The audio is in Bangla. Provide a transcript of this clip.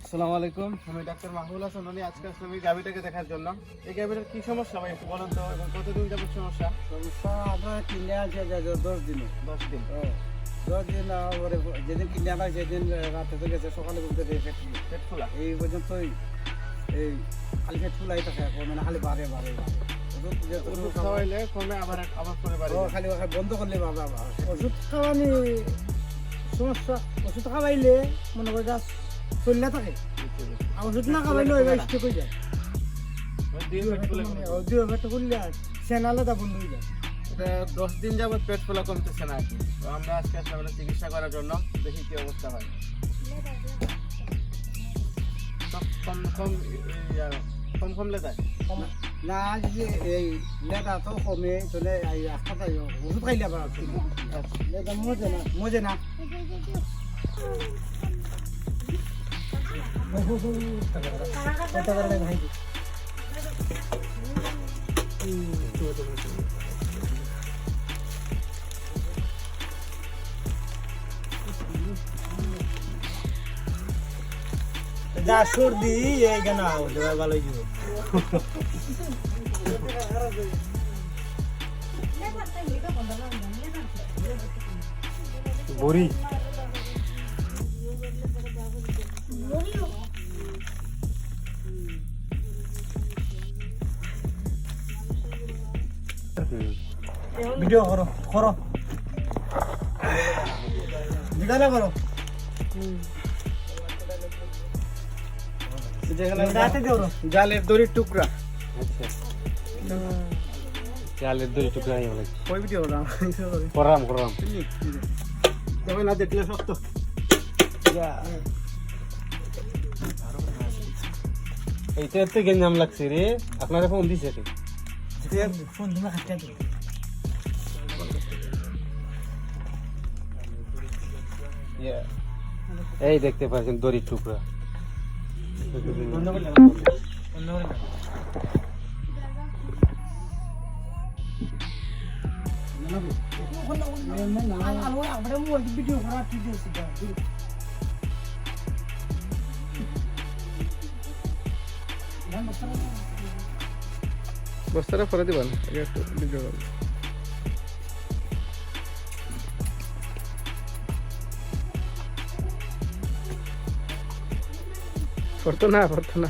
আসসালামু আলাইকুম, আমি ডাক্তার মাহবুল হাসান। আজকে আসলাম এই গাভীটাকে দেখার জন্য। এই গাভীটার কি সমস্যা ভাই একটু বলেন তো, এবং কতদিন যাবত সমস্যা? সমস্যা আপনার কিনে আছে 10 দিন। 10 দিন। 10 দিন যেদিন কিনে আনা সেদিন রাতে তো গেছে, সকালে বলতে পেট ফোলা এই পর্যন্তই এই খালি পেট ফুলাই থাকে, মানে খালি বাড়ে ওষুধ খাওয়াইলে কমে, আবার করে বাড়ে। খালি বন্ধ করলে বাবা ওষুধ খাওয়ানি সমস্যা। ওষুধ খাওয়াইলে মনে করে যা চললে থাকে, আর ওষুধ না খাওয়াইলে ওই স্টেপ হয়ে যায়। দুই পেট করলে আর সেন আলাদা বন্ধ হয়ে যায়। 10 দিন যাবত পেট ফোলা কমতেছে না আর কি। তো আমরা আজকে আসলাম এটা চিকিৎসা করার জন্য, দেখি কি অবস্থা হয়। কম লেদায় না যদি এই লেদা তো কমে চলে হাসপাতাল ওষুধ খাইলে আবার লেদা মজে না যা সর্দি এই কেন ভালো হয়ে বড়ি ভিডিও করো ভিডিও করো জালের দড়ির টুকরা। আচ্ছা, জালের দড়ি টুকরা হয়ে গেল। ওই ভিডিও করাম দেখো না, দেখলে শক্ত। এইটা এত গেঞ্জাম লাগছে রে। আপনারা ফোন দিছে ফোন তোমার হাতে এই দেখতে পাচ্ছেন দড়ির টুকরা। বস্তাটা পরে দিবেন, একটু ভিডিও করতো না